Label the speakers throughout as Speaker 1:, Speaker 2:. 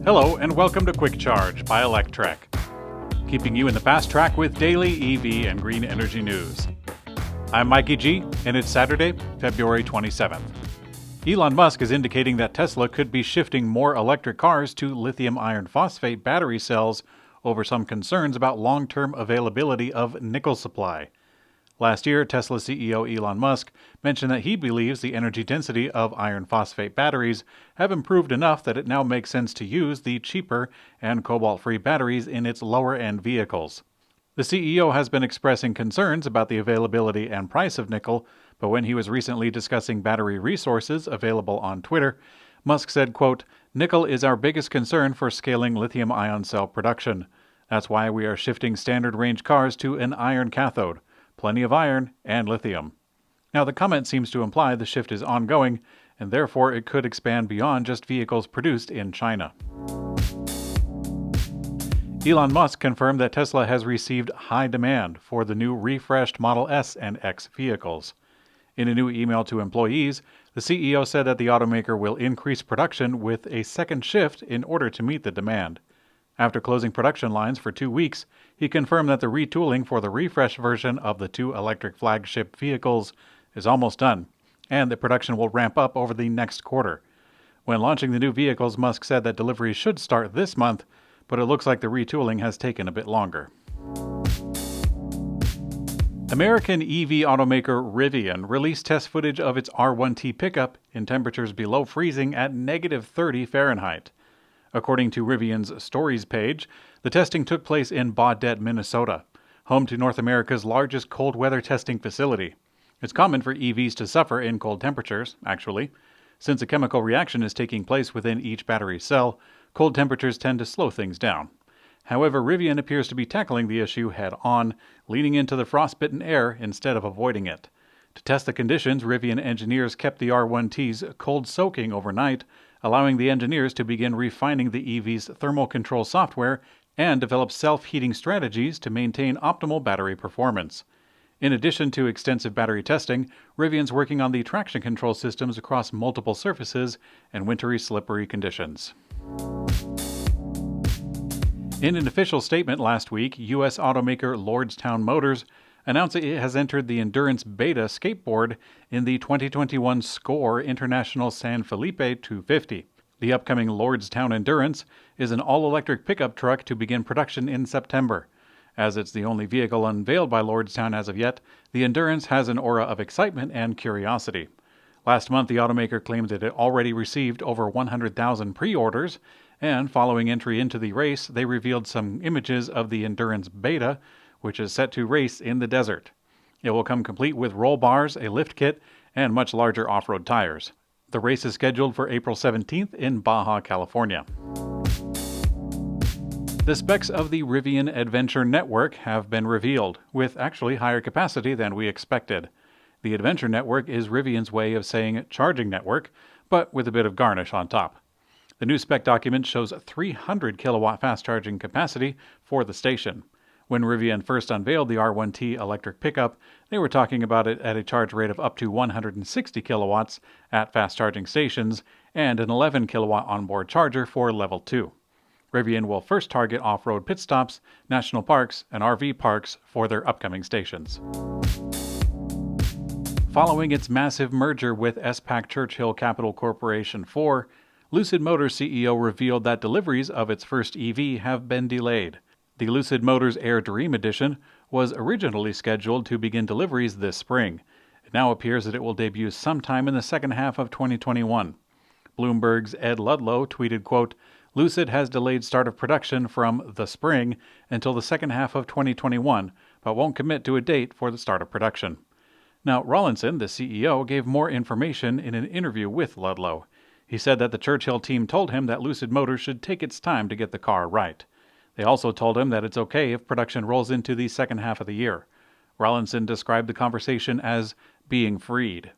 Speaker 1: Hello and welcome to Quick Charge by Electrek, keeping you in the fast track with daily EV and green energy news. I'm Mikey G, and it's Saturday, February 27th. Elon Musk is indicating that Tesla could be shifting more electric cars to lithium iron phosphate battery cells over some concerns about long-term availability of nickel supply. Last year, Tesla CEO Elon Musk mentioned that he believes the energy density of iron phosphate batteries have improved enough that it now makes sense to use the cheaper and cobalt-free batteries in its lower-end vehicles. The CEO has been expressing concerns about the availability and price of nickel, but when he was recently discussing battery resources available on Twitter, Musk said, quote, "Nickel is our biggest concern for scaling lithium-ion cell production. That's why we are shifting standard-range cars to an iron cathode. Plenty of iron and lithium." Now, the comment seems to imply the shift is ongoing, and therefore it could expand beyond just vehicles produced in China. Elon Musk confirmed that Tesla has received high demand for the new refreshed Model S and X vehicles. In a new email to employees, the CEO said that the automaker will increase production with a second shift in order to meet the demand. After closing production lines for 2 weeks, he confirmed that the retooling for the refresh version of the two electric flagship vehicles is almost done, and that production will ramp up over the next quarter. When launching the new vehicles, Musk said that deliveries should start this month, but it looks like the retooling has taken a bit longer. American EV automaker Rivian released test footage of its R1T pickup in temperatures below freezing at -30 Fahrenheit. According to Rivian's Stories page, the testing took place in Baudette, Minnesota, home to North America's largest cold weather testing facility. It's common for EVs to suffer in cold temperatures, actually. Since a chemical reaction is taking place within each battery cell, cold temperatures tend to slow things down. However, Rivian appears to be tackling the issue head-on, leaning into the frostbitten air instead of avoiding it. To test the conditions, Rivian engineers kept the R1T's cold soaking overnight, allowing the engineers to begin refining the EV's thermal control software and develop self-heating strategies to maintain optimal battery performance. In addition to extensive battery testing, Rivian's working on the traction control systems across multiple surfaces and wintry, slippery conditions. In an official statement last week, U.S. automaker Lordstown Motors announced that it has entered the Endurance Beta skateboard in the 2021 SCORE International San Felipe 250. The upcoming Lordstown Endurance is an all-electric pickup truck to begin production in September. As it's the only vehicle unveiled by Lordstown as of yet, the Endurance has an aura of excitement and curiosity. Last month, the automaker claimed that it already received over 100,000 pre-orders, and following entry into the race, they revealed some images of the Endurance Beta, which is set to race in the desert. It will come complete with roll bars, a lift kit, and much larger off-road tires. The race is scheduled for April 17th in Baja, California. The specs of the Rivian Adventure Network have been revealed, with actually higher capacity than we expected. The Adventure Network is Rivian's way of saying charging network, but with a bit of garnish on top. The new spec document shows 300 kilowatt fast charging capacity for the station. When Rivian first unveiled the R1T electric pickup, they were talking about it at a charge rate of up to 160 kilowatts at fast charging stations and an 11 kilowatt onboard charger for level 2. Rivian will first target off-road pit stops, national parks, and RV parks for their upcoming stations. Following its massive merger with SPAC Churchill Capital Corporation 4, Lucid Motors CEO revealed that deliveries of its first EV have been delayed. The Lucid Motors Air Dream Edition was originally scheduled to begin deliveries this spring. It now appears that it will debut sometime in the second half of 2021. Bloomberg's Ed Ludlow tweeted, quote, "Lucid has delayed start of production from the spring until the second half of 2021, but won't commit to a date for the start of production." Now, Rawlinson, the CEO, gave more information in an interview with Ludlow. He said that the Churchill team told him that Lucid Motors should take its time to get the car right. They also told him that it's okay if production rolls into the second half of the year. Rawlinson described the conversation as being freed.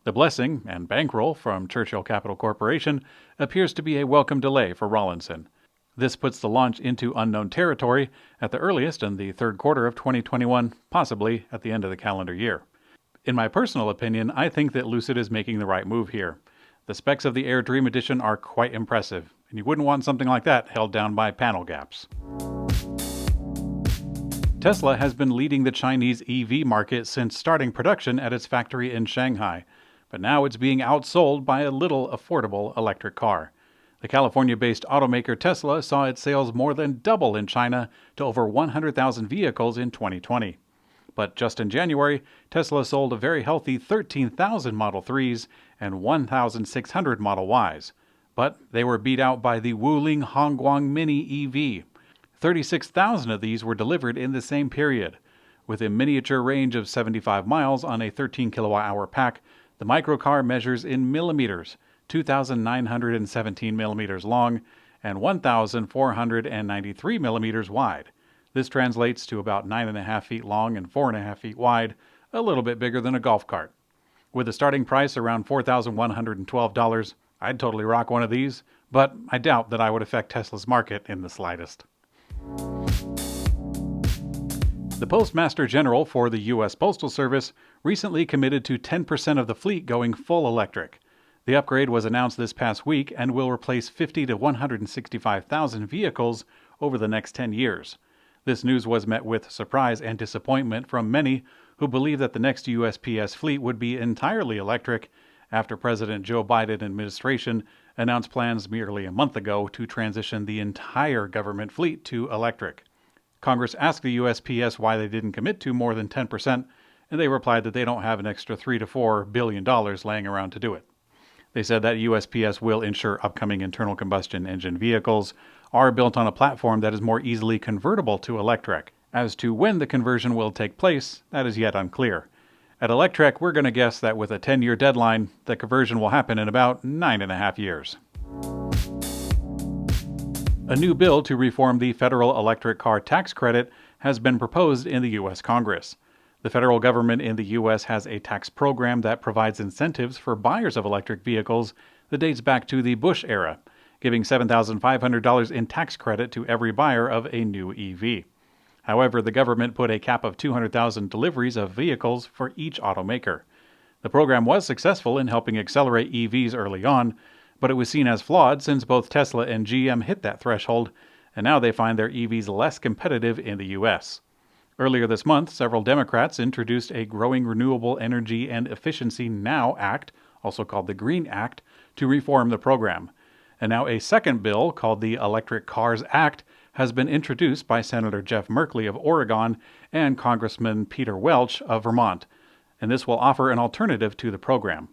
Speaker 1: The blessing and bankroll from Churchill Capital Corporation appears to be a welcome delay for Rawlinson. This puts the launch into unknown territory at the earliest in the third quarter of 2021, possibly at the end of the calendar year. In my personal opinion, I think that Lucid is making the right move here. The specs of the Air Dream Edition are quite impressive, and you wouldn't want something like that held down by panel gaps. Tesla has been leading the Chinese EV market since starting production at its factory in Shanghai, but now it's being outsold by a little affordable electric car. The California-based automaker Tesla saw its sales more than double in China to over 100,000 vehicles in 2020. But just in January, Tesla sold a very healthy 13,000 Model 3s and 1,600 Model Ys. But they were beat out by the Wuling Hongguang Mini EV. 36,000 of these were delivered in the same period. With a miniature range of 75 miles on a 13 kilowatt-hour pack, the microcar measures in millimeters, 2,917 millimeters long and 1,493 millimeters wide. This translates to about 9.5 feet long and 4.5 feet wide, a little bit bigger than a golf cart. With a starting price around $4,112, I'd totally rock one of these, but I doubt that I would affect Tesla's market in the slightest. The Postmaster General for the U.S. Postal Service recently committed to 10% of the fleet going full electric. The upgrade was announced this past week and will replace 50 to 165,000 vehicles over the next 10 years. This news was met with surprise and disappointment from many who believe that the next USPS fleet would be entirely electric after President Joe Biden administration announced plans merely a month ago to transition the entire government fleet to electric. Congress asked the USPS why they didn't commit to more than 10%, and they replied that they don't have an extra $3 to $4 billion laying around to do it. They said that USPS will ensure upcoming internal combustion engine vehicles are built on a platform that is more easily convertible to Electrek. As to when the conversion will take place, that is yet unclear. At Electrek, we're going to guess that with a 10-year deadline, the conversion will happen in about 9.5 years. A new bill to reform the federal electric car tax credit has been proposed in the U.S. Congress. The federal government in the U.S. has a tax program that provides incentives for buyers of electric vehicles that dates back to the Bush era, giving $7,500 in tax credit to every buyer of a new EV. However, the government put a cap of 200,000 deliveries of vehicles for each automaker. The program was successful in helping accelerate EVs early on, but it was seen as flawed since both Tesla and GM hit that threshold, and now they find their EVs less competitive in the U.S. Earlier this month, several Democrats introduced a Growing Renewable Energy and Efficiency Now Act, also called the Green Act, to reform the program. And now a second bill, called the Electric Cars Act, has been introduced by Senator Jeff Merkley of Oregon and Congressman Peter Welch of Vermont, and this will offer an alternative to the program.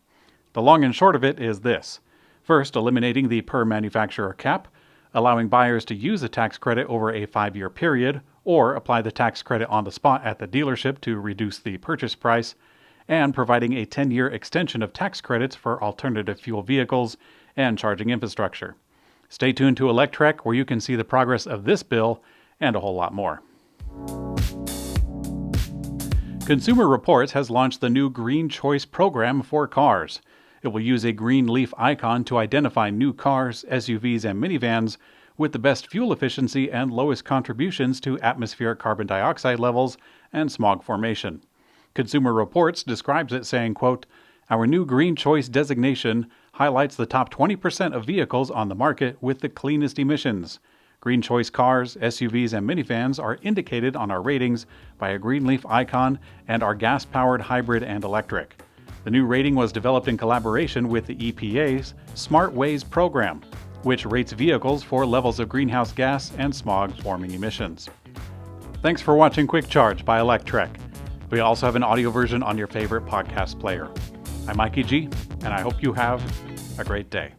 Speaker 1: The long and short of it is this. First, eliminating the per-manufacturer cap, allowing buyers to use the tax credit over a 5-year period, or apply the tax credit on the spot at the dealership to reduce the purchase price, and providing a 10-year extension of tax credits for alternative fuel vehicles and charging infrastructure. Stay tuned to Electrek, where you can see the progress of this bill and a whole lot more. Consumer Reports has launched the new Green Choice program for cars. It will use a green leaf icon to identify new cars, SUVs, and minivans with the best fuel efficiency and lowest contributions to atmospheric carbon dioxide levels and smog formation. Consumer Reports describes it saying, quote, "Our new Green Choice designation highlights the top 20% of vehicles on the market with the cleanest emissions. Green Choice cars, SUVs, and minivans are indicated on our ratings by a green leaf icon and are gas-powered, hybrid, and electric. The new rating was developed in collaboration with the EPA's Smart Ways program, which rates vehicles for levels of greenhouse gas and smog-forming emissions." Thanks for watching Quick Charge by Electrek. We also have an audio version on your favorite podcast player. I'm Mikey G, and I hope you have a great day.